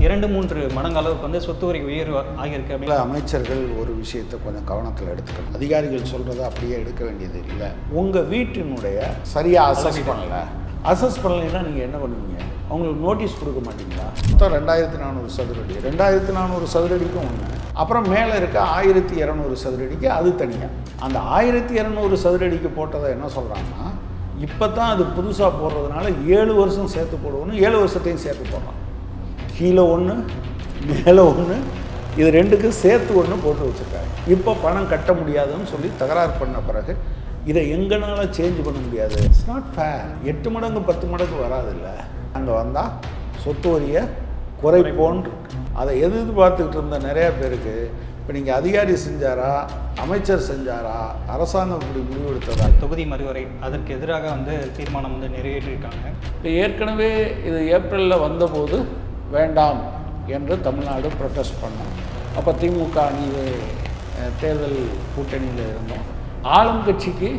2-3 மடங்கு அளவுக்கு வந்து சொத்து வரி உயர்வு ஆகியிருக்கு அப்படின்னு அமைச்சர்கள் ஒரு விஷயத்தை கொஞ்சம் கவனத்தில் எடுத்துக்கணும். அதிகாரிகள் சொல்கிறத அப்படியே எடுக்க வேண்டியது இல்லை. உங்கள் வீட்டினுடைய சரியாக அசஸ் பண்ணலைன்னா நீங்கள் என்ன பண்ணுவீங்க? அவங்களுக்கு நோட்டீஸ் கொடுக்க மாட்டீங்களா? மொத்தம் 2400 சதுரடி, 2400 சதுரடிக்கும் ஒன்று, அப்புறம் மேலே இருக்க 1200 சதுரடிக்கு அது தனியாக. அந்த 1200 சதுரடிக்கு போட்டதை என்ன சொல்கிறாங்கன்னா, இப்போ தான் அது புதுசாக போடுறதுனால 7 வருஷம் சேர்த்து போடுவோன்னு 7 வருஷத்தையும் சேர்த்து போடுறோம். கீழே ஒன்று மேலே ஒன்று, இது ரெண்டுக்கும் சேர்த்து ஒன்று போட்டு வச்சுருக்காங்க. இப்போ பணம் கட்ட முடியாதுன்னு சொல்லி தகராறு பண்ண பிறகு இதை எங்கனால சேஞ்ச் பண்ண முடியாது. It's not fair. 8 மடங்கு 10 மடங்கு வராதில்ல. அங்கே வந்தால் சொத்து வரியை குறைப்போன்னு அதை எதிர்பார்த்துக்கிட்டு இருந்த நிறையா பேருக்கு இப்போ நீங்கள் அதிகாரி செஞ்சாரா, அமைச்சர் செஞ்சாரா, அரசாங்கம் இப்படி முடிவெடுத்ததா? தொகுதி மறுவரை அதற்கு எதிராக வந்து தீர்மானம் வந்து நிறைவேற்றியிருக்காங்க. இப்போ ஏற்கனவே இது ஏப்ரலில் வந்தபோது வேண்டாம் என்று தமிழ்நாடு ப்ரொட்டஸ்ட் பண்ணோம். அப்போ திமுக அணியே தேர்தல் கூட்டணியில் இருந்தோம். ஆளும் கட்சிக்கு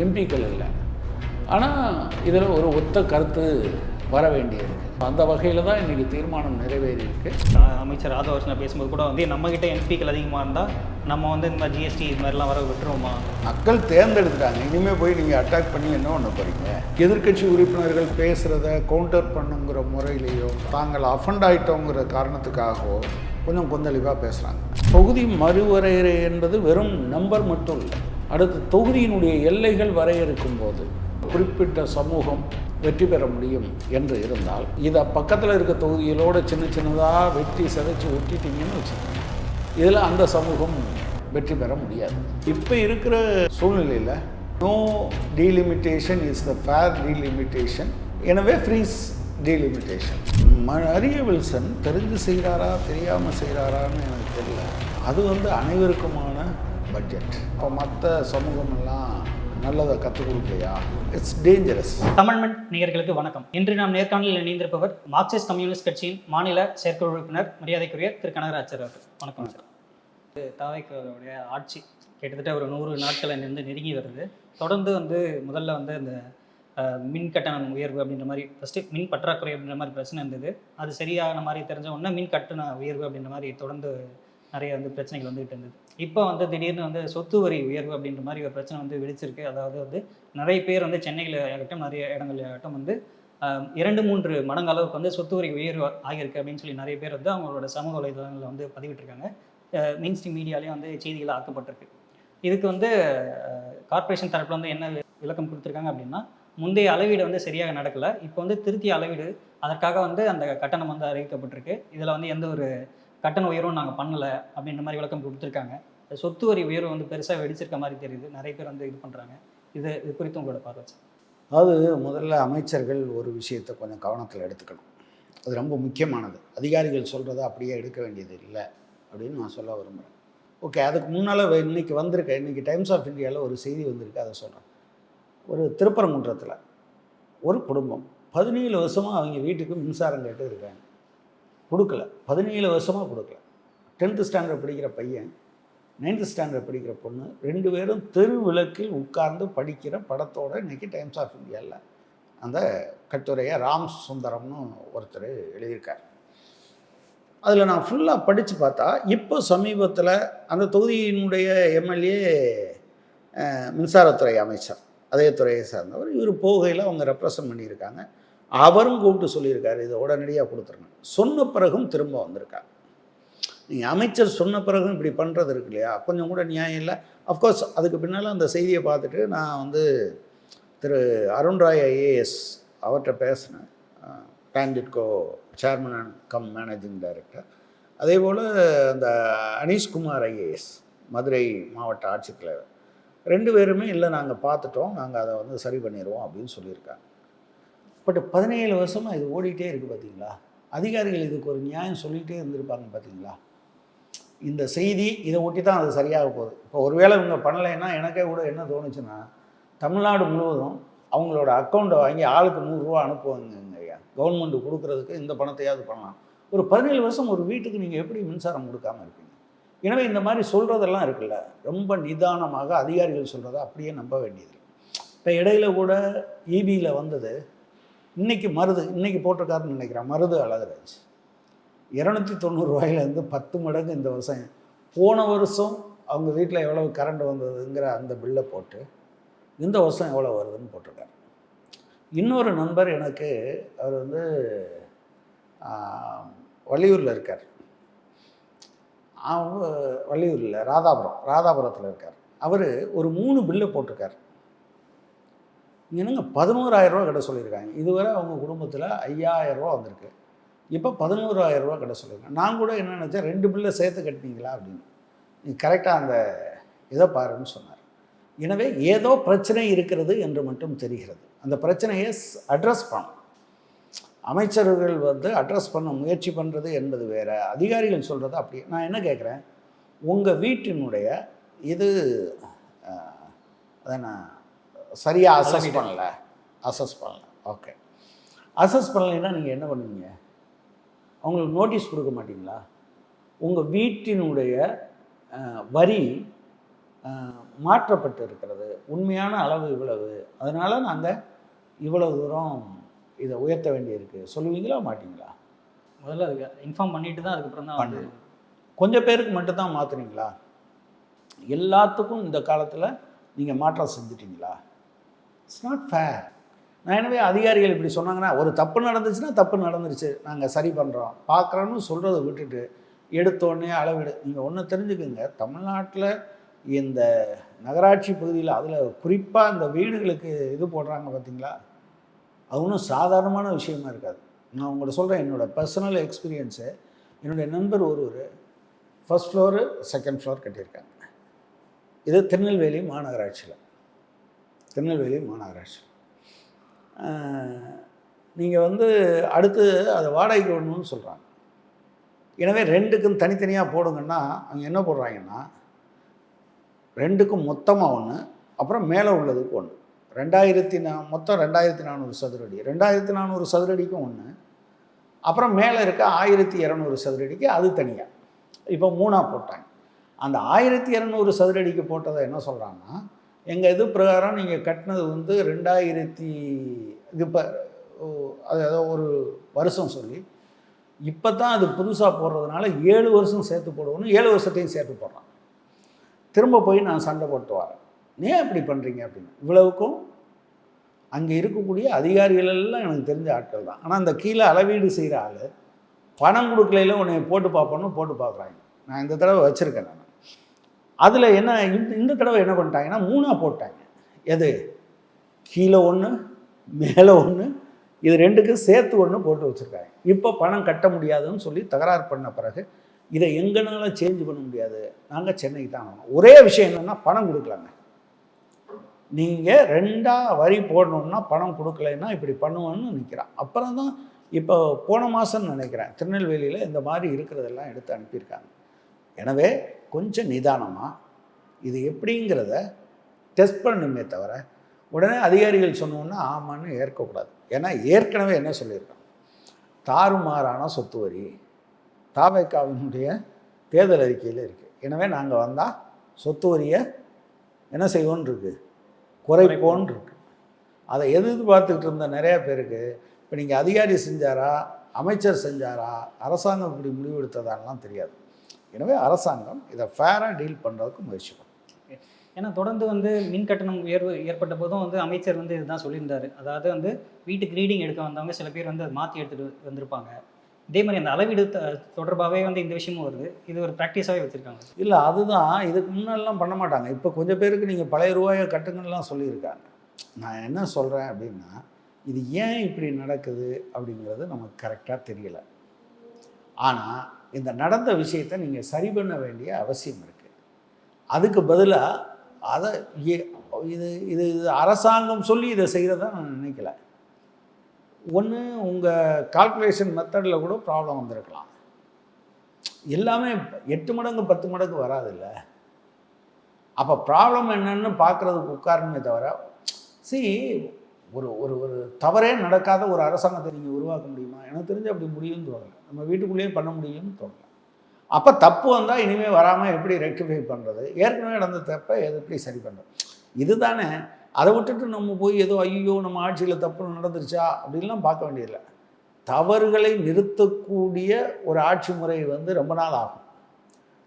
எம்பிக்கள் இல்லை. ஆனால் இதில் ஒரு ஒத்த கருத்து வர வேண்டியிருக்கு. அந்த வகையில் தான் இன்றைக்கி தீர்மானம் நிறைவேறியிருக்கு. அமைச்சர் ராதாகிருஷ்ணன் பேசும்போது கூட வந்து நம்மக்கிட்ட எம்பிக்கள் அதிகமாக இருந்தால் நம்ம வந்து இந்த மாதிரி ஜிஎஸ்டி இது மாதிரிலாம் வர விட்டுருவோமா? மக்கள் தேர்ந்தெடுத்துட்டாங்க. இனிமேல் போய் நீங்கள் அட்டாக் பண்ணி என்ன பண்ண போகிறீங்க? எதிர்க்கட்சி உறுப்பினர்கள் பேசுகிறத கவுண்டர் பண்ணுங்கிற முறையிலேயோ தாங்கள் அஃபண்ட் ஆகிட்டோங்கிற காரணத்துக்காகவோ கொஞ்சம் கொந்தளிவாக பேசுகிறாங்க. தொகுதி மறுவரையறை என்பது வெறும் நம்பர் மட்டும் இல்லை. அடுத்து தொகுதியினுடைய எல்லைகள் வரையறுக்கும் போது குறிப்பிட்ட சமூகம் வெற்றி பெற முடியும் என்று இருந்தால் இதை பக்கத்தில் இருக்க தொகுதிகளோடு சின்ன சின்னதாக வெட்டி சிதைச்சி ஒட்டிட்டீங்கன்னு வச்சுக்கோங்க, இதில் அந்த சமூகம் வெற்றி பெற முடியாது. இப்போ இருக்கிற சூழ்நிலையில் no delimitation is the fair delimitation, எனவே ஃப்ரீஸ் டீலிமிட்டேஷன். மரிய வில்சன் தெரிஞ்சு செய்கிறாரா தெரியாமல் செய்கிறாரான்னு எனக்கு தெரியல. அது வந்து அனைவருக்குமான பட்ஜெட். இப்போ மற்ற சமூகமெல்லாம் நல்லதை கற்றுக் கொடுக்கலையா? It's dangerous. தமிழ்மண் நேயர்களுக்கு வணக்கம். இன்று நாம் நேர்காணலில் இணைந்திருப்பவர் மார்க்சிஸ்ட் கம்யூனிஸ்ட் கட்சியின் மாநில செயற்குழு உறுப்பினர் மரியாதைக்குரிய திரு கனகராஜ் அவர்கள். வணக்கம் சார். தாவேக்காவுடைய ஆட்சி கிட்டத்தட்ட ஒரு 100 நாட்களை நெருங்கி வருது. தொடர்ந்து வந்து முதல்ல வந்து இந்த மின் கட்டணம் உயர்வு அப்படின்ற மாதிரி ஃபஸ்ட்டு மின் பற்றாக்குறை அப்படின்ற மாதிரி பிரச்சனை இருந்தது. அது சரியான மாதிரி தெரிஞ்ச உடனே மின் கட்டண உயர்வு அப்படின்ற மாதிரி தொடர்ந்து நிறைய வந்து பிரச்சனைகள் வந்துகிட்டு இருந்தது. இப்போ வந்து திடீர்னு வந்து சொத்து வரி உயர்வு அப்படின்ற மாதிரி ஒரு பிரச்சனை வந்து வெடிச்சிருக்கு. அதாவது வந்து நிறைய பேர் வந்து சென்னையில் ஆகட்டும் நிறைய இடங்கள் ஆகட்டும் வந்து 2-3 மடங்கு அளவுக்கு வந்து சொத்து வரி உயர்வு ஆகியிருக்கு அப்படின்னு சொல்லி நிறைய பேர் வந்து அவங்களோட சமூக வலைதளங்களில் வந்து பதிவிட்டிருக்காங்க. மெயின் ஸ்ட்ரீம் மீடியாலேயும் வந்து செய்திகள் ஆக்கப்பட்டிருக்கு. இதுக்கு வந்து கார்ப்பரேஷன் தரப்பில் வந்து என்ன விளக்கம் கொடுத்துருக்காங்க அப்படின்னா, முந்தைய அளவீடு வந்து சரியாக நடக்கலை, இப்போ வந்து திருத்திய அளவீடு, அதற்காக வந்து அந்த கட்டணம் வந்து அறிவிக்கப்பட்டிருக்கு. இதில் வந்து எந்த ஒரு கட்டண உயர்வும் நாங்கள் பண்ணலை அப்படின்ற மாதிரி விளக்கம் கொடுத்துருக்காங்க. சொத்து வரி உயர்வு வந்து பெருசாக வெடிச்சிருக்க மாதிரி தெரியுது. நிறைய பேர் வந்து இது பண்ணுறாங்க. இது குறித்து உங்களோட பார்வை? அதாவது முதல்ல அமைச்சர்கள் ஒரு விஷயத்தை கொஞ்சம் கவனத்தில் எடுத்துக்கணும். அது ரொம்ப முக்கியமானது. அதிகாரிகள் சொல்கிறத அப்படியே எடுக்க வேண்டியது இல்லை அப்படின்னு நான் சொல்ல விரும்புகிறேன். ஓகே, அதுக்கு முன்னால் இன்றைக்கி வந்திருக்க, இன்றைக்கி டைம்ஸ் ஆஃப் இந்தியாவில் ஒரு செய்தி வந்திருக்கு, அதை சொல்கிறேன். ஒரு திருப்பரங்குன்றத்தில் ஒரு குடும்பம் 17 வருஷமாக அவங்க வீட்டுக்கு மின்சாரம் கேட்டு இருக்காங்க, கொடுக்கல. 17 வருஷமாக கொடுக்கல. 10th ஸ்டாண்டர்ட் படிக்கிற பையன், 9th ஸ்டாண்டர்ட் படிக்கிற பொண்ணு, 2 பேரும் தெரு விளக்கில் உட்கார்ந்து படிக்கிற படத்தோடு இன்றைக்கி டைம்ஸ் ஆஃப் இந்தியாவில் அந்த கட்டுரையை ராம் சுந்தரம்னு ஒருத்தர் எழுதியிருக்கார். அதில் நான் ஃபுல்லாக படித்து பார்த்தா, இப்போ சமீபத்தில் அந்த தொகுதியினுடைய எம்எல்ஏ மின்சாரத்துறை அமைச்சர், அதே துறையை சார்ந்தவர், இவர் போகையில் அவங்க ரெப்ரசன்ட் பண்ணியிருக்காங்க. அவரும் கூப்பிட்டு சொல்லியிருக்காரு இதை உடனடியாக கொடுத்துருங்க. சொன்ன பிறகும் திரும்ப வந்திருக்காங்க. நீங்கள் அமைச்சர் சொன்ன பிறகும் இப்படி பண்ணுறது இருக்கு இல்லையா, கொஞ்சம் கூட நியாயம் இல்லை. அஃப்கோர்ஸ் அதுக்கு பின்னால் அந்த செய்தியை பார்த்துட்டு நான் வந்து திரு அருண்ராய் ஐஏஎஸ் அவர்கிட்ட பேசினேன், கேண்டிட்கோ chairman and come managing director. அதே போல் அந்த அனீஷ்குமார் ஐஏஎஸ் மதுரை மாவட்ட ஆட்சித்தலைவர், 2 பேருமே இல்லை நாங்கள் பார்த்துட்டோம், நாங்கள் அதை வந்து சரி பண்ணிடுவோம் அப்படின்னு சொல்லியிருக்காங்க. பட் 17 வருஷமாக இது ஓடிட்டே இருக்குது பார்த்தீங்களா. அதிகாரிகள் இதுக்கு ஒரு நியாயம் சொல்லிகிட்டே இருந்திருப்பாங்க பார்த்தீங்களா. இந்த செய்தி இதை ஒட்டி தான் அது சரியாக போகுது. இப்போ ஒருவேளை இவங்க பண்ணலைன்னா எனக்கே கூட என்ன தோணுச்சுன்னா, தமிழ்நாடு முழுவதும் அவங்களோட அக்கௌண்ட்டை வாங்கி ஆளுக்கு 100 ரூபா அனுப்புவாங்க ஐயா, கவர்மெண்ட்டு கொடுக்குறதுக்கு இந்த பணத்தையாவது பண்ணலாம். ஒரு 17 வருஷம் ஒரு வீட்டுக்கு நீங்கள் எப்படி மின்சாரம் கொடுக்காமல் இருப்பீங்க? எனவே இந்த மாதிரி சொல்கிறதெல்லாம் இருக்குல்ல, ரொம்ப நிதானமாக அதிகாரிகள் சொல்கிறத அப்படியே நம்ப வேண்டியது. இப்போ இடையில கூட இபியில் வந்தது, இன்றைக்கி மருது, இன்றைக்கி போட்டிருக்காருன்னு நினைக்கிறேன், மருது அழகராஜ் ரூ. 10 மடங்கு இந்த வருஷம். போன வருஷம் அவங்க வீட்டில் எவ்வளவு கரண்ட் வந்ததுங்கிற அந்த பில்லை போட்டு இந்த வருஷம் எவ்வளோ வருதுன்னு போட்டிருக்காரு. இன்னொரு நண்பர் எனக்கு, அவர் வந்து வள்ளியூரில் இருக்கார். அவங்க வள்ளியூரில் ராதாபுரத்தில் இருக்கார். அவர் ஒரு 3 பில்லை போட்டிருக்கார். என்னங்க 11,000 ரூபா கட்ட சொல்லியிருக்காங்க. இதுவரை அவங்க குடும்பத்தில் 5,000 ரூபா வந்திருக்கு. இப்போ 11,000 ரூபா கட்ட சொல்லியிருக்காங்க. நான் கூட என்ன நினச்சேன், 2 பில்லை சேர்த்து கட்டினீங்களா அப்படின்னு. நீ கரெக்டாக அந்த இதை பாருன்னு சொன்னார். எனவே ஏதோ பிரச்சனை இருக்கிறது என்று மட்டும் தெரிகிறது. அந்த பிரச்சனையை அட்ரஸ் பண்ணணும். அமைச்சர்கள் வந்து அட்ரஸ் பண்ண முயற்சி பண்ணுறது என்பது வேறு, அதிகாரிகள் சொல்கிறது அப்படி. நான் என்ன கேட்குறேன், உங்கள் வீட்டினுடைய இது அதை நான் சரியாக அசஸ் பண்ணல. ஓகே, அசஸ் பண்ணலைன்னா நீங்கள் என்ன பண்ணுவீங்க? அவங்களுக்கு நோட்டீஸ் கொடுக்க மாட்டீங்களா? உங்கள் வீட்டினுடைய வரி மாற்றப்பட்டு இருக்கிறது, உண்மையான அளவு இவ்வளவு, அதனால் நாங்கள் இவ்வளவு தூரம் இதை உயர்த்த வேண்டியிருக்கு சொல்லுவீங்களா மாட்டிங்களா? முதல்ல அதுக்கு இன்ஃபார்ம் பண்ணிட்டு தான் அதுக்கப்புறம் தான் பண்ணு. கொஞ்சம் பேருக்கு மட்டும்தான் மாற்றுனீங்களா? எல்லாத்துக்கும் இந்த காலத்தில் நீங்கள் மாற்றம் செஞ்சிட்டிங்களா? It's not fair. நான் எனவே அதிகாரிகள் இப்படி சொன்னாங்கன்னா, ஒரு தப்பு நடந்துச்சுன்னா தப்பு நடந்துருச்சு, நாங்கள் சரி பண்ணுறோம் பார்க்குறோன்னு சொல்கிறத விட்டுட்டு எடுத்தோடனே அளவிடு. நீங்கள் ஒன்று தெரிஞ்சுக்குங்க, தமிழ்நாட்டில் இந்த நகராட்சி பகுதியில் அதில் குறிப்பாக இந்த வீடுகளுக்கு இது போடுறாங்க பார்த்தீங்களா, அது ஒன்றும் சாதாரணமான விஷயமா இருக்காது. நான் உங்கள்கிட்ட சொல்கிறேன், என்னோடய பர்சனல் எக்ஸ்பீரியன்ஸு. என்னுடைய நண்பர் ஒருவர் ஃபர்ஸ்ட் ஃப்ளோரு செகண்ட் ஃப்ளோர் கட்டியிருக்காங்க. இது திருநெல்வேலி மாநகராட்சியில். நீங்கள் வந்து அடுத்து அதை வாடகைக்கு விடணும்னு சொல்கிறாங்க. எனவே 2க்கும் தனித்தனியாக போடுங்கன்னா அவங்க என்ன போடுறாங்கன்னா, 2க்கும் மொத்தமாக ஒன்று, அப்புறம் மேலே உள்ளதுக்கு ஒன்று. மொத்தம் 2,400 சதுரடி. 2,400 சதுரடிக்கும் ஒன்று, அப்புறம் மேலே இருக்க 1,200 சதுரடிக்கு அது தனியாக. இப்போ 3ஆக போட்டாங்க. அந்த 1,200 சதுரடிக்கு போட்டதை என்ன சொல்கிறாங்கன்னா, எங்கள் இது பிரகாரம் நீங்கள் கட்டினது வந்து 2000 இது இப்போ அது ஏதோ ஒரு வருஷம் சொல்லி இப்போ தான் அது புதுசாக போடுறதுனால 7 வருஷம் சேர்த்து போடுவோன்னு 7 வருஷத்தையும் சேர்த்து போடுறான். திரும்ப போய் நான் சண்டை போட்டு வரேன், ஏன் இப்படி பண்ணுறீங்க அப்படின்னு. இவ்வளவுக்கும் அங்கே இருக்கக்கூடிய அதிகாரிகள் எல்லாம் எனக்கு தெரிஞ்ச ஆட்கள் தான். ஆனால் அந்த கீழே அளவீடு செய்கிற ஆள் பணம் கொடுக்கலையில் உன்னை போட்டு போட்டு பார்க்குறாங்க. நான் இந்த தடவை வச்சுருக்கேன். நான் அதில் என்ன இந்த தடவை என்ன பண்ணிட்டாங்கன்னா 3ஆக போட்டாங்க. எது கீழே ஒன்று மேலே ஒன்று, இது 2க்கும் சேர்த்து ஒன்று போட்டு வச்சுருக்காங்க. இப்போ பணம் கட்ட முடியாதுன்னு சொல்லி தகராறு பண்ண பிறகு இதை எங்கனால சேஞ்ச் பண்ண முடியாது, நாங்கள் சென்னைக்கு தான் ஆகணும். ஒரே விஷயம் என்னென்னா, பணம் கொடுக்கலாங்க. நீங்கள் 2ஆக வரி போடணுன்னா பணம் கொடுக்கலைன்னா இப்படி பண்ணுவேன்னு நிற்கிறான். அப்புறம் தான் இப்போ போன மாதம்னு நினைக்கிறேன், திருநெல்வேலியில் இந்த மாதிரி இருக்கிறதெல்லாம் எடுத்து அனுப்பியிருக்காங்க. எனவே கொஞ்சம் நிதானமாக இது எப்படிங்கிறத டெஸ்ட் பண்ணணுமே தவிர உடனே அதிகாரிகள் சொன்னோன்னா ஆமான்னு ஏற்கக்கூடாது. ஏன்னா ஏற்கனவே என்ன சொல்லியிருக்காங்க, தாறுமாறான சொத்து வரி தாவேக்காவினுடைய தேர்தல் அறிக்கையில் இருக்குது. எனவே நாங்கள் வந்தால் சொத்து வரியை என்ன செய்வோன்னு இருக்குது, குறைப்போன்னு இருக்குது. அதை எதிர்பார்த்துக்கிட்டு இருந்த நிறையா பேருக்கு இப்போ நீங்கள் அதிகாரி செஞ்சாரா, அமைச்சர் செஞ்சாரா, அரசாங்கம் இப்படி முடிவெடுத்ததாலாம் தெரியாது. எனவே அரசாங்கம் இதை ஃபேராக டீல் பண்ணுறதுக்கு முயற்சி பண்ணும். ஏன்னா தொடர்ந்து வந்து மின் கட்டணம் உயர்வு ஏற்பட்ட போதும் வந்து அமைச்சர் வந்து இதுதான் சொல்லியிருந்தார். அதாவது வந்து வீட்டுக்கு ரீடிங் எடுக்க வந்தவங்க சில பேர் வந்து அதை மாற்றி எடுத்துகிட்டு வந்திருப்பாங்க. இதே மாதிரி அந்த அளவீடு தொடர்பாகவே வந்து இந்த விஷயமும் வருது. இது ஒரு ப்ராக்டிஸாகவே வச்சுருக்காங்க. இல்லை, அதுதான் இதுக்கு முன்னெல்லாம் பண்ண மாட்டாங்க. இப்போ கொஞ்சம் பேருக்கு நீங்கள் பழைய ரூபாயை கட்டுங்கள்லாம் சொல்லியிருக்காங்க. நான் என்ன சொல்கிறேன் அப்படின்னா, இது ஏன் இப்படி நடக்குது அப்படிங்கிறது நமக்கு கரெக்டாக தெரியலை. ஆனால் இந்த நடந்த விஷயத்தை நீங்கள் சரி பண்ண வேண்டிய அவசியம் இருக்குது. அதுக்கு பதிலாக அதை இது இது அரசாங்கம் சொல்லி இதை செய்கிறதா நான் நினைக்கல. ஒன்று உங்கள் கால்குலேஷன் மெத்தடில் கூட ப்ராப்ளம் வந்திருக்கலாம். எல்லாமே 8 மடங்கு 10 மடங்கு வராதில்ல. அப்போ ப்ராப்ளம் என்னன்னு பார்க்குறதுக்கு உட்காரணுமே தவிர, ஒரு ஒரு ஒரு தவறே நடக்காத ஒரு அரசாங்கத்தை நீங்கள் உருவாக்க முடியுமா? எனக்கு தெரிஞ்சு அப்படி முடியும்னு தோணலை. நம்ம வீட்டுக்குள்ளேயே பண்ண முடியும்னு தோணலை. அப்போ தப்பு வந்தால் இனிமேல் வராமல் எப்படி ரெக்டிஃபை பண்ணுறது, ஏற்கனவே நடந்த தப்பை எப்படி சரி பண்ணுறது, இதுதானே. அதை விட்டுட்டு நம்ம போய் ஏதோ ஐயோ நம்ம ஆட்சியில் தப்பு நடந்துருச்சா அப்படின்லாம் பார்க்க வேண்டியதில்லை. தவறுகளை நிறுத்தக்கூடிய ஒரு ஆட்சி முறை வந்து ரொம்ப நாள் ஆகும்.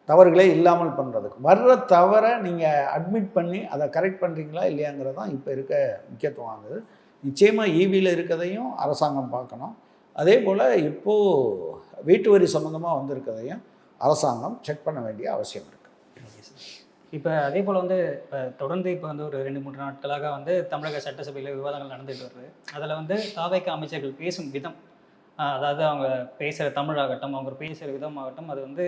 தவறுகளே இல்லாமல் பண்ணுறதுக்கு வர்ற தவறை நீங்கள் அட்மிட் பண்ணி அதை கரெக்ட் பண்ணுறீங்களா இல்லையாங்கிறது தான் இப்போ இருக்க முக்கியத்துவம் ஆகுது. நிச்சயமாக ஈவியில் இருக்கிறதையும் அரசாங்கம் பார்க்கணும். அதே போல் இப்போது வீட்டு வரி சம்மந்தமாக வந்திருக்கிறதையும் அரசாங்கம் செக் பண்ண வேண்டிய அவசியம் இருக்குது. Okay sir. இப்போ அதே போல் வந்து இப்போ தொடர்ந்து இப்போ வந்து ஒரு 2-3 நாட்களாக வந்து தமிழக சட்டசபையில் விவாதங்கள் நடந்துகிட்டு வருது. அதில் வந்து தாவேகா அமைச்சர்கள் பேசும் விதம், அதாவது அவங்க பேசுகிற தமிழாகட்டும், அவங்க பேசுகிற விதமாகட்டும், அது வந்து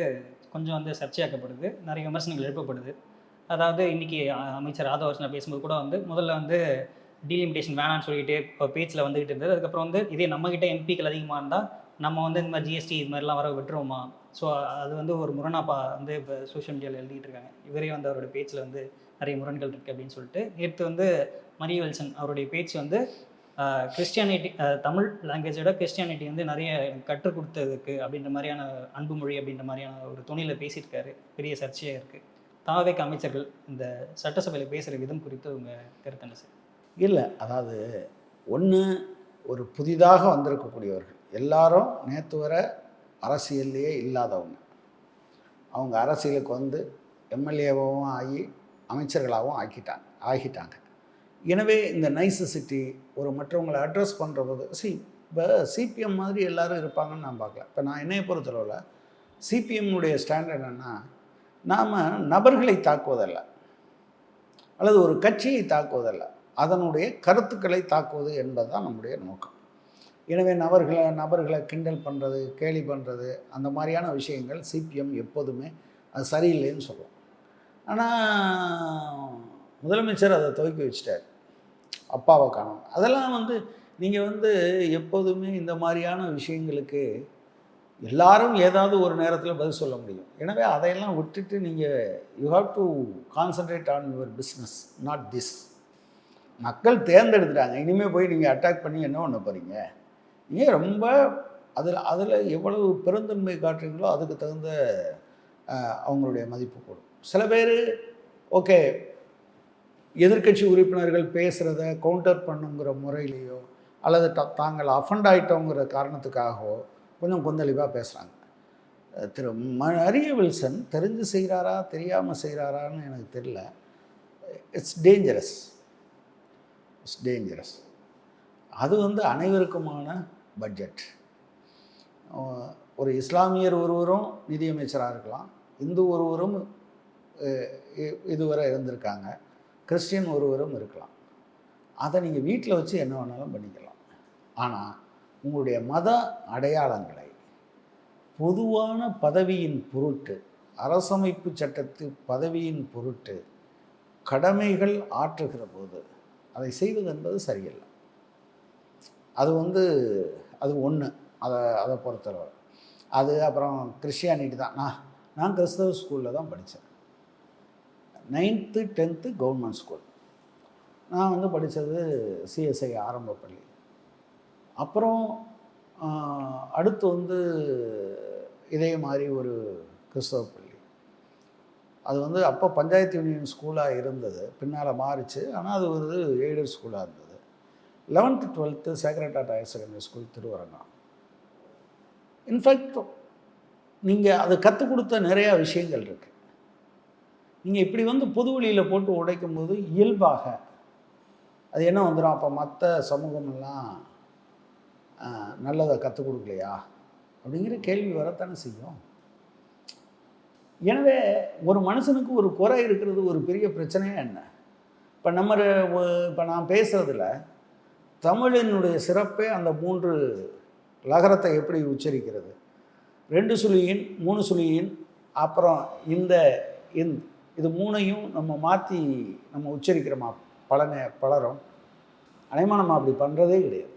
கொஞ்சம் வந்து சர்ச்சையாக்கப்படுது, நிறைய விமர்சனங்கள் எழுப்பப்படுது. அதாவது இன்றைக்கி அமைச்சர் ஆதவர்ஷனா பேசும்போது கூட வந்து முதல்ல வந்து டீலிமிட்டேஷன் வேணான்னு சொல்லிட்டு இப்போ பேச்சில் வந்துகிட்டு இருந்தது. அதுக்கப்புறம் வந்து இதே நம்மக்கிட்ட எம்பிக்கள் அதிகமாக இருந்தால் நம்ம வந்து இந்த மாதிரி ஜிஎஸ்டி இது மாதிரிலாம் வர விட்டுருவோமா? ஸோ அது வந்து ஒரு முரணாக வந்து இப்போ சோஷியல் மீடியாவில் எழுதிட்டு இருக்காங்க. இவரே வந்து அவருடைய பேச்சில் வந்து நிறைய முரண்கள் இருக்குது அப்படின்னு சொல்லிட்டு. நேற்று வந்து மரிய வில்சன் அவருடைய பேச்சு வந்து கிறிஸ்டியானிட்டி, தமிழ் லாங்குவேஜோட கிறிஸ்டியானிட்டி வந்து நிறைய கற்றுக் கொடுத்ததுக்கு அப்படின்ற மாதிரியான அன்பு மொழி அப்படின்ற மாதிரியான ஒரு துணியில் பேசியிருக்காரு. பெரிய சர்ச்சையாக இருக்குது. தாவேகா அமைச்சர்கள் இந்த சட்டசபையில் பேசுகிற விதம் குறித்து உங்கள் கருத்து என்ன சார்? இல்லை, அதாவது ஒன்று, ஒரு புதிதாக வந்திருக்கக்கூடியவர்கள் எல்லாரும் நேற்று வர அரசியல்லையே இல்லாதவங்க. அவங்க அரசியலுக்கு வந்து எம்எல்ஏவாகவும் ஆகி அமைச்சர்களாகவும் ஆகிட்டாங்க. எனவே இந்த நைசசிட்டி, ஒரு மற்றவங்களை அட்ரஸ் பண்ணுற போது இப்போ சிபிஎம் மாதிரி எல்லோரும் இருப்பாங்கன்னு நான் பார்க்கல. இப்போ நான் என்னையை பொறுத்தளவில் சிபிஎம்னுடைய ஸ்டாண்ட் என்னென்னா, நாம் நபர்களை தாக்குவதல்ல அல்லது ஒரு கட்சியை தாக்குவதல்ல, அதனுடைய கருத்துக்களை தாக்குவது என்பது தான் நம்முடைய நோக்கம். எனவே நபர்களை கிண்டல் பண்ணுறது, கேலி பண்ணுறது, அந்த மாதிரியான விஷயங்கள் சிபிஎம் எப்போதுமே அது சரியில்லைன்னு சொல்லுவோம். ஆனால் முதலமைச்சர் அதை துவக்கி வச்சிட்டார், அப்பாவை காணோம். அதெல்லாம் வந்து நீங்கள் வந்து எப்போதுமே இந்த மாதிரியான விஷயங்களுக்கு எல்லாரும் ஏதாவது ஒரு நேரத்தில் பதில் சொல்ல முடியும். எனவே அதையெல்லாம் விட்டுட்டு நீங்கள் you have to concentrate on your business, not this. மக்கள் தேர்ந்தெடுத்துட்டாங்க, இனிமேல் போய் நீங்கள் அட்டாக் பண்ணி என்ன பண்ண போகிறீங்க? நீங்கள் ரொம்ப அதில் எவ்வளவு பெருந்தன்மை காட்டுறீங்களோ அதுக்கு தகுந்த அவங்களுடைய மதிப்பு கூடும். சில பேர் ஓகே, எதிர்க்கட்சி உறுப்பினர்கள் பேசுகிறத கவுண்டர் பண்ணுங்கிற முறையிலையோ அல்லது தாங்கள் அஃபண்ட் ஆகிட்டோங்கிற காரணத்துக்காகவோ கொஞ்சம் கொந்தளிப்பாக பேசுகிறாங்க. திரு மரிய வில்சன் தெரிஞ்சு செய்கிறாரா தெரியாமல் செய்கிறாரான்னு எனக்கு தெரியல. It's dangerous. அது வந்து அனைவருக்குமான பட்ஜெட். ஒரு இஸ்லாமியர் ஒருவரும் நிதியமைச்சராக இருக்கலாம், இந்து ஒருவரும் இதுவரை இருந்திருக்காங்க, கிறிஸ்டியன் ஒருவரும் இருக்கலாம். அதை நீங்கள் வீட்டில் வச்சு என்ன வேணாலும் பண்ணிக்கலாம். ஆனால் உங்களுடைய மத அடையாளங்களை பொதுவான பதவியின் பொருட்டு, அரசமைப்பு சட்டத்து பதவியின் பொருட்டு கடமைகள் ஆற்றுகிற போது அதை செய்வது என்பது சரியில்லை. அது வந்து அது ஒன்று, அதை பொறுத்தளவு. அது அப்புறம் கிறிஸ்டியானிட்டி தான். நான் கிறிஸ்தவ ஸ்கூலில் தான் படித்தேன். 9th 10th government school. நான் வந்து படித்தது சிஎஸ்ஐ ஆரம்ப பள்ளி. அப்புறம் அடுத்து வந்து இதே மாதிரி ஒரு கிறிஸ்தவ பள்ளி. அது வந்து அப்போ பஞ்சாயத்து யூனியன் ஸ்கூலாக இருந்தது, பின்னால் மாறிச்சு. ஆனால் அது ஒரு எய்டட் ஸ்கூலாக இருந்தது. 11th 12th Sacred Heart Higher Secondary School Thiruvarangam. In fact நீங்கள் அது கற்றுக் கொடுத்த நிறையா விஷயங்கள் இருக்குது. நீங்கள் இப்படி வந்து பொது வழியில் போட்டு உடைக்கும் போது இயல்பாக அது என்ன வந்துடும், அப்போ மற்ற சமூகமெல்லாம் நல்லதை கற்றுக் கொடுக்கலையா அப்படிங்கிற கேள்வி வரத்தானே செய்யும். எனவே ஒரு மனுஷனுக்கு ஒரு குறை இருக்கிறது ஒரு பெரிய பிரச்சனையாக என்ன? இப்போ நான் பேசுகிறதுல தமிழினுடைய சிறப்பே அந்த 3 லகரத்தை எப்படி உச்சரிக்கிறது, 2 சுழியின் 3 சுழியின் அப்புறம் இது 3ஐயும் நம்ம மாற்றி நம்ம உச்சரிக்கிறோமா பலரும்? அனைமா நம்ம அப்படி பண்ணுறதே கிடையாது.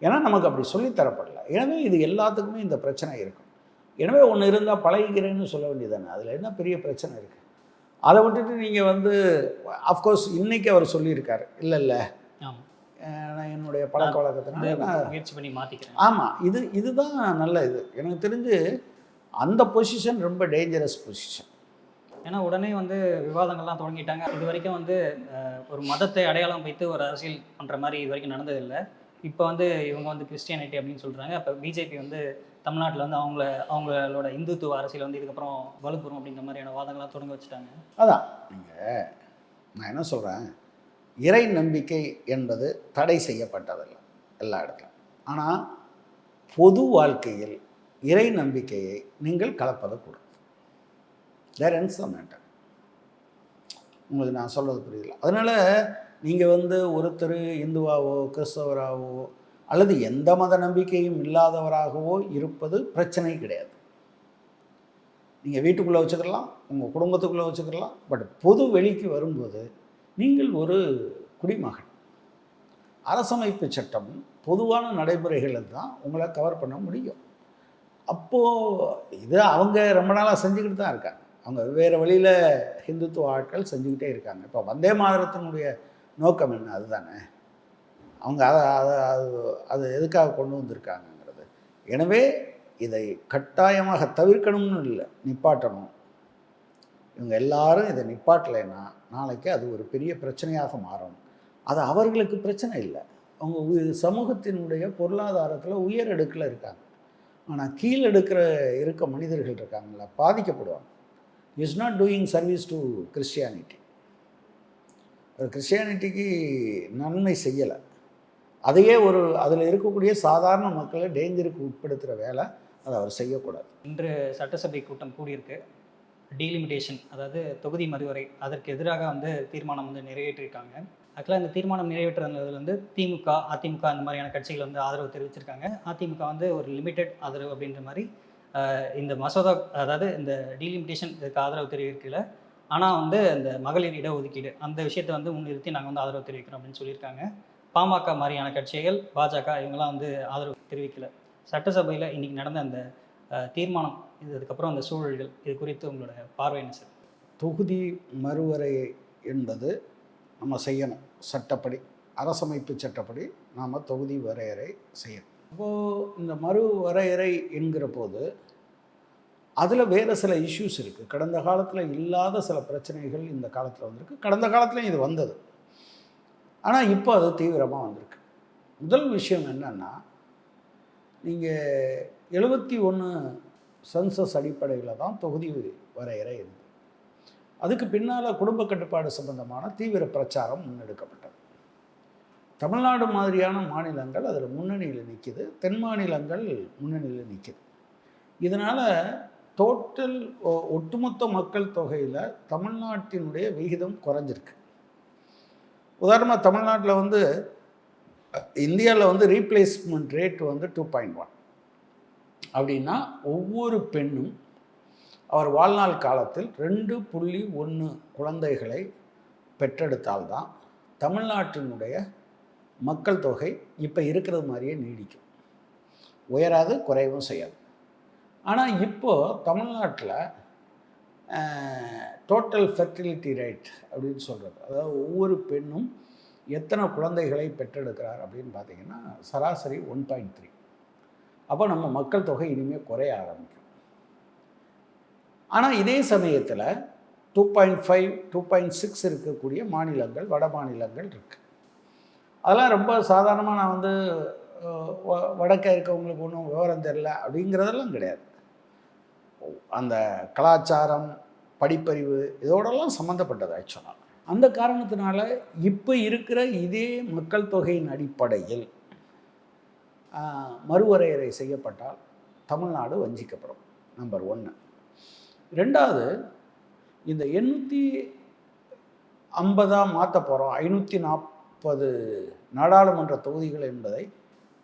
ஏன்னா நமக்கு அப்படி சொல்லித்தரப்படலை. எனவே இது எல்லாத்துக்குமே இந்த பிரச்சனை இருக்கும். எனவே ஒன்று இருந்தால் பழகிக்கிறேன்னு சொல்ல வேண்டியதானே, அதில் என்ன பெரிய பிரச்சனை இருக்குது? அதை விட்டுட்டு நீங்கள் வந்து அஃப்கோர்ஸ் இன்றைக்கி அவர் சொல்லியிருக்காரு, இல்லை நான் என்னுடைய பழக்க வழக்கத்தினால முயற்சி பண்ணி மாற்றிக்கிறேன். ஆமாம், இதுதான் நல்ல இது. எனக்கு தெரிஞ்சு அந்த பொசிஷன் ரொம்ப டேஞ்சரஸ் பொசிஷன். ஏன்னா உடனே வந்து விவாதங்கள்லாம் தொடங்கிட்டாங்க. இது வரைக்கும் வந்து ஒரு மதத்தை அடையாளம் வைத்து ஒரு அரசியல் பண்ணுற மாதிரி இது வரைக்கும் நடந்ததில்லை. இப்போ வந்து இவங்க வந்து கிறிஸ்டியானிட்டி அப்படின்னு சொல்கிறாங்க. அப்போ பிஜேபி வந்து தமிழ்நாட்டில் வந்து அவங்களோட இந்துத்துவ அரசியல் வந்து இதுக்கப்புறம் வலுப்பெறும் அப்படின்ற மாதிரியான வாதங்கள்லாம் தொடங்க வச்சுட்டாங்க. அதான் நீங்கள், நான் என்ன சொல்கிறேன், இறை நம்பிக்கை என்பது தடை செய்யப்பட்டதில்லை எல்லா இடத்துலையும். ஆனால் பொது வாழ்க்கையில் இறை நம்பிக்கையை நீங்கள் கலப்பது கூடாது. தேர் என்ஸ் த மேட்டர். உங்களுக்கு நான் சொல்கிறது புரியல. அதனால் நீங்கள் வந்து ஒருத்தர் இந்துவாவோ கிறிஸ்தவராகவோ அல்லது எந்த மத நம்பிக்கையும் இல்லாதவராகவோ இருப்பது பிரச்சனை கிடையாது. நீங்கள் வீட்டுக்குள்ளே வச்சுக்கலாம், உங்கள் குடும்பத்துக்குள்ளே வச்சுக்கலாம். பட் பொது வெளிக்கு வரும்போது நீங்கள் ஒரு குடிமகன். அரசமைப்பு சட்டம் பொதுவான நடைமுறைகளில் தான் உங்களை கவர் பண்ண முடியும். அப்போது இது அவங்க ரொம்ப நாளாக செஞ்சுக்கிட்டு தான் இருக்காங்க. அவங்க வேறு வழியில் ஹிந்துத்துவ ஆட்கள் செஞ்சுக்கிட்டே இருக்காங்க. இப்போ வந்தே மாதரத்தினுடைய நோக்கம் என்ன? அதுதானே. அவங்க அதை அதை அது அது எதுக்காக கொண்டு வந்திருக்காங்கங்கிறது. எனவே இதை கட்டாயமாக தவிர்க்கணும்னு இல்லை, நிப்பாட்டணும். இவங்க எல்லாரும் இதை நிப்பாட்டலைன்னா நாளைக்கு அது ஒரு பெரிய பிரச்சனையாக மாறும். அது அவர்களுக்கு பிரச்சனை இல்லை. அவங்க சமூகத்தினுடைய பொருளாதாரத்தில் உயர் அடுக்கில் இருக்காங்க. ஆனால் கீழடுக்கிற இருக்க மனிதர்கள் இருக்காங்களா, பாதிக்கப்படுவாங்க. Is not doing service to Christianity. ஒரு கிறிஸ்டியானிட்டிக்கு நன்மை செய்யலை. அதையே அதில் இருக்கக்கூடிய சாதாரண மக்களை டேஞ்சருக்கு உட்படுத்துகிற வேலை அதை அவர் செய்யக்கூடாது. இன்று சட்டசபை கூட்டம் கூடியிருக்கு. டீலிமிட்டேஷன், அதாவது தொகுதி மறுவரை, அதற்கு எதிராக வந்து தீர்மானம் வந்து நிறைவேற்றியிருக்காங்க. ஆக்சுவலாக இந்த தீர்மானம் நிறைவேற்றுறதுல வந்து திமுக, அதிமுக அந்த மாதிரியான கட்சிகள் வந்து ஆதரவு தெரிவிச்சிருக்காங்க. அதிமுக வந்து ஒரு லிமிட்டெட் ஆதரவு அப்படின்ற மாதிரி இந்த மசோதா, அதாவது இந்த டீலிமிட்டேஷன் இதுக்கு ஆதரவு தெரிவிக்கல. ஆனால் வந்து இந்த மகளிர் இடஒதுக்கீடு அந்த விஷயத்தை வந்து முன்னிறுத்தி நாங்கள் வந்து ஆதரவு தெரிவிக்கிறோம் அப்படின்னு சொல்லியிருக்காங்க. பாமக மாதிரியான கட்சிகள், பாஜக இவங்கெல்லாம் வந்து ஆதரவு தெரிவிக்கல. சட்டசபையில் இன்றைக்கி நடந்த அந்த தீர்மானம், இதுக்கப்புறம் அந்த சூழல்கள், இது குறித்து உங்களோட பார்வை என்ன சார்? தொகுதி மறுவரை என்பது நம்ம செய்யணும். சட்டப்படி, அரசமைப்பு சட்டப்படி நாம் தொகுதி வரையறை செய்யணும். இப்போது இந்த மறு வரையறை என்கிற போது அதில் வேறு சில இஷ்யூஸ் இருக்குது. கடந்த காலத்தில் இல்லாத சில பிரச்சனைகள் இந்த காலத்தில் வந்திருக்கு. கடந்த காலத்துலையும் இது வந்தது, ஆனால் இப்போ அது தீவிரமாக வந்திருக்கு. முதல் விஷயம் என்னென்னா, நீங்கள் 71 சென்சஸ் அடிப்படையில் தான் தொகுதி வரையறை இருந்தது. அதுக்கு பின்னால் குடும்ப கட்டுப்பாடு சம்பந்தமான தீவிர பிரச்சாரம் முன்னெடுக்கப்பட்டது. தமிழ்நாடு மாதிரியான மாநிலங்கள் அதில் முன்னணியில் நிற்கிது, தென் மாநிலங்கள் முன்னணியில் நிற்கிது. இதனால் டோட்டல் ஒட்டுமொத்த மக்கள் தொகையில் தமிழ்நாட்டினுடைய விகிதம் குறைஞ்சிருக்கு. உதாரணமாக தமிழ்நாட்டில் வந்து இந்தியாவில் வந்து ரீப்ளேஸ்மெண்ட் ரேட் வந்து 2.1. அப்படின்னா ஒவ்வொரு பெண்ணும் அவர் வாழ்நாள் காலத்தில் 2.1 குழந்தைகளை பெற்றெடுத்தால்தான் தமிழ்நாட்டினுடைய மக்கள் தொகை இப்போ இருக்கிறது மாதிரியே நீடிக்கும், உயராது, குறைவும் செய்யாது. ஆனால் இப்போது தமிழ்நாட்டில் டோட்டல் ஃபெர்டிலிட்டி ரேட் அப்படின்னு சொல்கிறது, அதாவது ஒவ்வொரு பெண்ணும் எத்தனை குழந்தைகளை பெற்றெடுக்கிறார் அப்படின்னு பார்த்தீங்கன்னா சராசரி 1.3. அப்போ நம்ம மக்கள் தொகை இனிமேல் குறைய ஆரம்பிக்கும். ஆனால் இதே சமயத்தில் 2.5, 2.6 இருக்கக்கூடிய மாநிலங்கள், வட மாநிலங்கள் இருக்குது. அதெல்லாம் ரொம்ப சாதாரணமாக நான் வந்து வடக்க இருக்கவங்களுக்கு ஒன்றும் விவரம் தெரில அப்படிங்கிறதெல்லாம் கிடையாது. அந்த கலாச்சாரம், படிப்பறிவு இதோடெல்லாம் சம்மந்தப்பட்டது ஆக்சுவலாக. அந்த காரணத்தினால இப்போ இருக்கிற இதே மக்கள் தொகையின் அடிப்படையில் மறுவரையறை செய்யப்பட்டால் தமிழ்நாடு வஞ்சிக்கப்படும். நம்பர் 1. 2வது, இந்த 850 மாற்ற போகிறோம், 540 நாடாளுமன்ற தொகுதிகள் என்பதை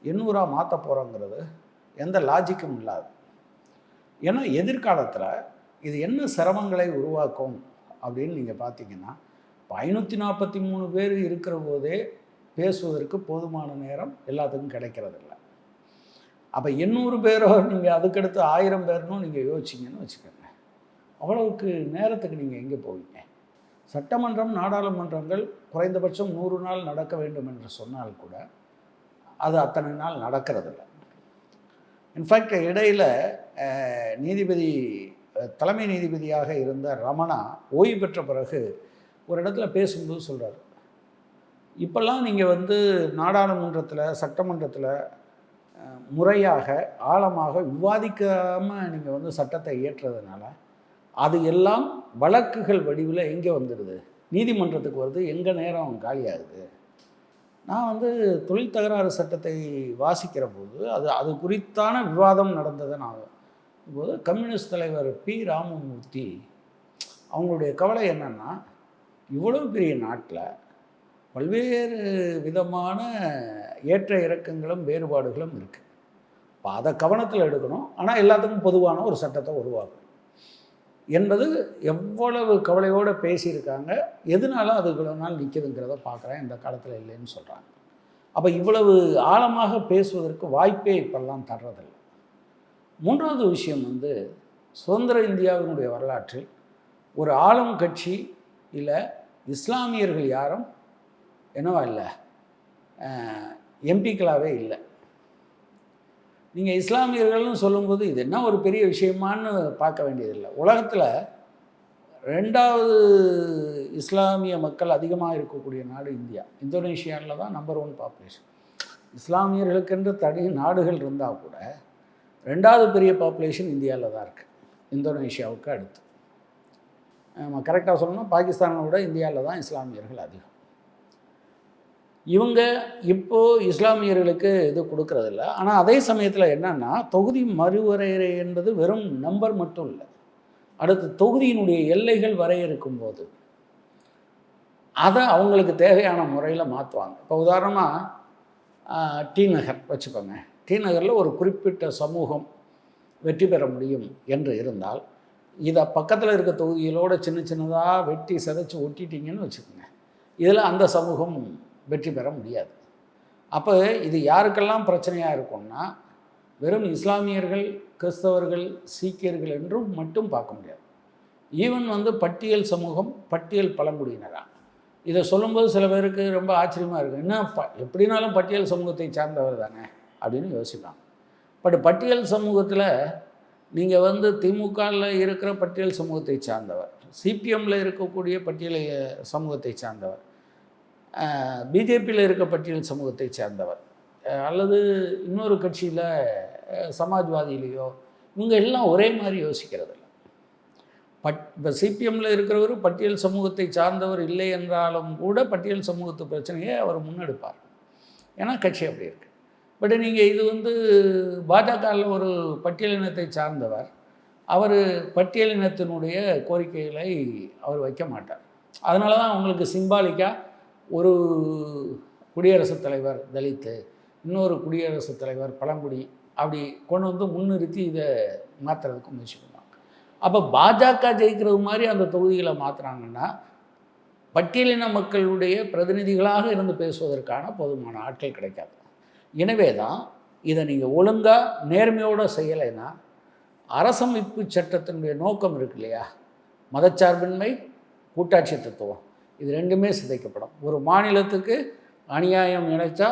800 மாற்ற போகிறோங்கிறது எந்த லாஜிக்கும் இல்லாது. ஏன்னா எதிர்காலத்தில் இது என்ன சிரமங்களை உருவாக்கும் அப்படின்னு நீங்கள் பார்த்தீங்கன்னா, இப்போ 543 பேர் இருக்கிற போதே பேசுவதற்கு போதுமான நேரம் எல்லாத்துக்கும் கிடைக்கிறதில்ல. அப்போ 800 பேரோ நீங்கள் அதுக்கடுத்து 1000 பேர்னும் நீங்கள் யோசிச்சிங்கன்னு வச்சுக்கோங்க, அவ்வளவுக்கு நேரத்துக்கு நீங்கள் எங்கே போவீங்க? சட்டமன்றம், நாடாளுமன்றங்கள் குறைந்தபட்சம் 100 நாள் நடக்க வேண்டும் என்று சொன்னால் கூட அது அத்தனை நாள் நடக்கிறதில்ல. இன்ஃபேக்ட் இடையில் நீதிபதி, தலைமை நீதிபதியாக இருந்த ரமணா ஓய்வு பெற்ற பிறகு ஒரு இடத்துல பேசும்போது சொல்கிறார், இப்போல்லாம் நீங்கள் வந்து நாடாளுமன்றத்தில் சட்டமன்றத்தில் முறையாக ஆழமாக விவாதிக்காமல் நீங்கள் வந்து சட்டத்தை இயற்றுறதுனால அது எல்லாம் வழக்குகள் வடிவில் எங்கே வந்துடுது, நீதிமன்றத்துக்கு வருது, எங்கள் நேரம் காலியாகுது. நான் வந்து தொழில் தகராறு சட்டத்தை வாசிக்கிற போது அது குறித்தான விவாதம் நடந்ததை நான் போது கம்யூனிஸ்ட் தலைவர் பி ராமமூர்த்தி அவங்களுடைய கவலை என்னென்னா, இவ்வளோ பெரிய நாட்டில் பல்வேறு விதமான ஏற்ற இறக்கங்களும் வேறுபாடுகளும் இருக்குது. இப்போ அதை கவனத்தில் எடுக்கணும், ஆனால் எல்லாத்துக்கும் பொதுவான ஒரு சட்டத்தை உருவாக்கணும் என்பது எவ்வளவு கவலையோடு பேசியிருக்காங்க. எதனால அது இவ்வளோ நாள் நிற்கிதுங்கிறத பார்க்குறேன், இந்த காலத்தில் இல்லைன்னு சொல்கிறாங்க. அப்போ இவ்வளவு ஆழமாக பேசுவதற்கு வாய்ப்பே இப்பெல்லாம் தர்றதில்லை. மூன்றாவது விஷயம் வந்து, சுதந்திர இந்தியாவினுடைய வரலாற்றில் ஒரு ஆளும் கட்சி இல்லை இஸ்லாமியர்கள் யாரும் என்னவா இல்லை, எம்பிக்களாகவே இல்லை. நீங்கள் இஸ்லாமியர்கள்னு சொல்லும்போது இது என்ன ஒரு பெரிய விஷயமானு பார்க்க வேண்டியதில்லை. உலகத்தில் 2வது இஸ்லாமிய மக்கள் அதிகமாக இருக்கக்கூடிய நாடு இந்தியா. இந்தோனேஷியாவில் தான் நம்பர் 1 பாப்புலேஷன். இஸ்லாமியர்களுக்கென்று தனி நாடுகள் இருந்தால் கூட 2வது பெரிய பாப்புலேஷன் இந்தியாவில் தான் இருக்குது, இந்தோனேஷியாவுக்கு அடுத்து. நம்ம கரெக்டாக சொல்லணும்னா பாகிஸ்தானை விட இந்தியாவில் தான் இஸ்லாமியர்கள் அதிகம். இவங்க இப்போது இஸ்லாமியர்களுக்கு இது கொடுக்கறதில்ல. ஆனால் அதே சமயத்தில் என்னென்னா, தொகுதி மறுவரையறை என்பது வெறும் நம்பர் மட்டும் இல்லை, அடுத்து தொகுதியினுடைய எல்லைகள் வரையறுக்கும் போது அதை அவங்களுக்கு தேவையான முறையில் மாற்றுவாங்க. இப்போ உதாரணமாக டி நகர் வச்சுக்கோங்க. டி நகரில் ஒரு குறிப்பிட்ட சமூகம் வெற்றி பெற முடியும் என்று இருந்தால், இதை பக்கத்தில் இருக்க தொகுதிகளோடு சின்ன சின்னதாக வெட்டி சிதைச்சி ஒட்டிட்டிங்கன்னு வச்சுக்கோங்க, இதில் அந்த சமூகம் வெற்றி பெற முடியாது. அப்போ இது யாருக்கெல்லாம் பிரச்சனையாக இருக்கும்னா, வெறும் இஸ்லாமியர்கள், கிறிஸ்தவர்கள், சீக்கியர்கள் என்றும் மட்டும் பார்க்க முடியாது. ஈவன் வந்து பட்டியல் சமூகம், பட்டியல் பழங்குடியினரா, இதை சொல்லும்போது சில பேருக்கு ரொம்ப ஆச்சரியமாக இருக்கும். என்ன எப்படினாலும் பட்டியல் சமூகத்தை சார்ந்தவர் தானே அப்படின்னு யோசிப்பாங்க. பட் பட்டியல் சமூகத்தில் நீங்கள் வந்து திமுகவில் இருக்கிற பட்டியல் சமூகத்தை சார்ந்தவர், சிபிஎம்மில் இருக்கக்கூடிய பட்டியல் சமூகத்தை சார்ந்தவர், பிஜேபியில் இருக்க பட்டியல் சமூகத்தை சேர்ந்தவர், அல்லது இன்னொரு கட்சியில் சமாஜ்வாதியிலையோ, இவங்க எல்லாம் ஒரே மாதிரி யோசிக்கிறது இல்லை. இப்போ சிபிஎம்மில் இருக்கிறவர் பட்டியல் சமூகத்தை சார்ந்தவர் இல்லை என்றாலும் கூட பட்டியல் சமூகத்து பிரச்சனையை அவர் முன்னெடுப்பார், ஏன்னா கட்சி அப்படி இருக்குது. பட் நீங்கள் இது வந்து பாஜகவில் ஒரு பட்டியலினத்தை சார்ந்தவர், அவர் பட்டியலினத்தினுடைய கோரிக்கைகளை அவர் வைக்க மாட்டார். அதனால தான் அவங்களுக்கு சிம்பாலிக்காக ஒரு குடியரசுத் தலைவர் தலித்து, இன்னொரு குடியரசுத் தலைவர் பழங்குடி, அப்படி கொண்டு வந்து முன்னிறுத்தி இதை மாற்றுறதுக்கு முயற்சி பண்ணுவாங்க. அப்போ பாஜக ஜெயிக்கிறது மாதிரி அந்த தொகுதிகளை மாற்றுறாங்கன்னா, பட்டியலின மக்களுடைய பிரதிநிதிகளாக இருந்து பேசுவதற்கான போதுமான ஆட்கள் கிடைக்காது. எனவே தான் இதை நீங்கள் ஒழுங்காக நேர்மையோடு செய்யலைன்னா, அரசமைப்பு சட்டத்தினுடைய நோக்கம் இருக்கு இல்லையா, மதச்சார்பின்மை, கூட்டாட்சி தத்துவம், இது ரெண்டுமே சிதைக்கப்படும். ஒரு மாநிலத்துக்கு அநியாயம் நினைச்சா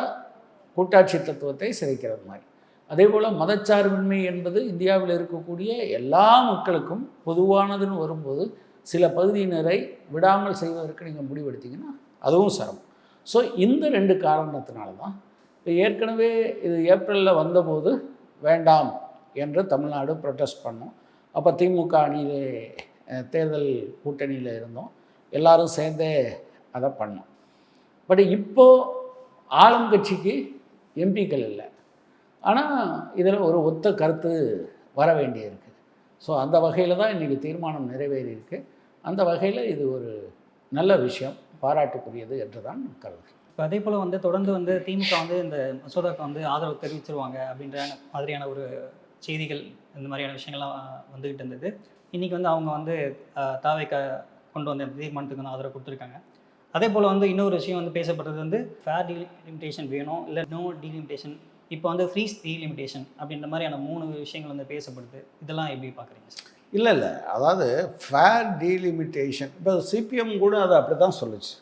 கூட்டாட்சி தத்துவத்தை சிதைக்கிறது மாதிரி, அதே போல் மதச்சார்பின்மை என்பது இந்தியாவில் இருக்கக்கூடிய எல்லா மக்களுக்கும் பொதுவானதுன்னு வரும்போது சில பகுதியினரை விடாமல் செய்வதற்கு நீங்கள் முடிவெடுத்தீங்கன்னா அதுவும் சிரமம். ஸோ இந்த 2 காரணத்தினால தான் இப்போ ஏற்கனவே இது ஏப்ரலில் வந்தபோது வேண்டாம் என்று தமிழ்நாடு ப்ரொட்டஸ்ட் பண்ணோம். அப்போ திமுக அணியிலே தேர்தல் கூட்டணியில் இருந்தோம், எல்லாரும் சேர்ந்தே அதை பண்ணோம். பட் இப்போது ஆளும் கட்சிக்கு எம்பிக்கள் இல்லை, ஆனால் இதில் ஒரு ஒத்த கருத்து வர வேண்டியிருக்கு. ஸோ அந்த வகையில் தான் இன்றைக்கி தீர்மானம் நிறைவேறியிருக்கு. அந்த வகையில் இது ஒரு நல்ல விஷயம், பாராட்டுக்குரியது என்று தான் கருதுகிறேன். இப்போ அதே போல் வந்து தொடர்ந்து வந்து திமுக வந்து இந்த மசோதாவுக்கு வந்து ஆதரவு தெரிவிச்சிருவாங்க அப்படின்ற மாதிரியான ஒரு செய்திகள், இந்த மாதிரியான விஷயங்கள்லாம் வந்துக்கிட்டு இருந்தது. இன்றைக்கி வந்து அவங்க வந்து தாவேக்க கொண்டு வந்த தீர்மானத்துக்கு வந்து ஆதரவு கொடுத்துருக்காங்க. அதே போல் வந்து இன்னொரு விஷயம் வந்து பேசப்படுறது வந்து ஃபேர் டீலிமிட்டேஷன் வேணும், இல்லை நோ டீலிமிட்டேஷன், இப்போ வந்து ஃப்ரீ டீலிமிட்டேஷன் அப்படின்ற மாதிரியான 3 விஷயங்கள் வந்து பேசப்படுது. இதெல்லாம் எப்படி பார்க்குறீங்க சார்? இல்லை, அதாவது ஃபேர் டீலிமிட்டேஷன் இப்போ சிபிஎம் கூட அதை அப்படி தான் சொல்லுச்சு.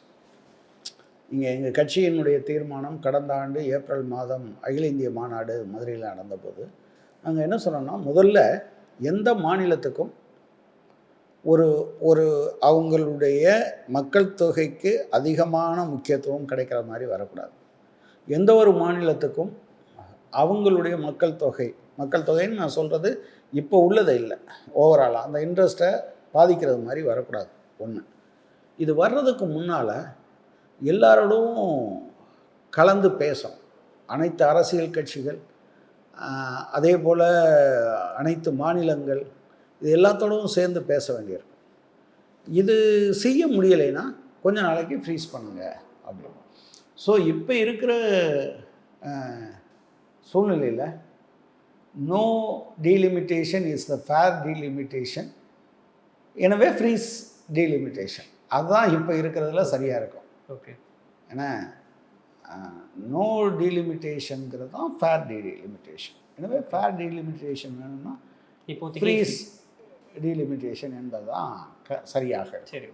இங்கே எங்கள் கட்சியினுடைய தீர்மானம் கடந்த ஆண்டு ஏப்ரல் மாதம் அகில இந்திய மாநாடு மதுரையில் நடந்தபோது நாங்கள் என்ன சொன்னோம்னா, முதல்ல எந்த மாநிலத்துக்கும் ஒரு ஒரு அவங்களுடைய மக்கள் தொகைக்கு அதிகமான முக்கியத்துவம் கிடைக்கிற மாதிரி வரக்கூடாது. எந்த ஒரு மாநிலத்துக்கும் அவங்களுடைய மக்கள் தொகைன்னு நான் சொல்கிறது இப்போ உள்ளதை இல்லை, ஓவராலாக அந்த இன்ட்ரெஸ்ட்டை பாதிக்கிறது மாதிரி வரக்கூடாது. ஒன்று, இது வர்றதுக்கு முன்னால் எல்லாரோடும் கலந்து பேசும். அனைத்து அரசியல் கட்சிகள், அதே போல் அனைத்து மாநிலங்கள், இது எல்லாத்தோடும் சேர்ந்து பேச வேண்டியிருக்கும். இது செய்ய முடியலைன்னா கொஞ்ச நாளைக்கு ஃப்ரீஸ் பண்ணுங்க அப்படின்னு. ஸோ இப்போ இருக்கிற சூழ்நிலையில் no delimitation is the fair delimitation, எனவே ஃப்ரீஸ் டீலிமிட்டேஷன் அதுதான் இப்போ இருக்கிறதுல சரியாக இருக்கும். ஓகே, ஏன்னா நோ டீலிமிட்டேஷனுங்கிறது தான் ஃபேர் டீலிமிட்டேஷன். எனவே ஃபேர் டீலிமிட்டேஷன் வேணும்னா இப்போ ஃப்ரீஸ் டீலிமிட்டேஷன் என்பது தான் சரியாக. சரி.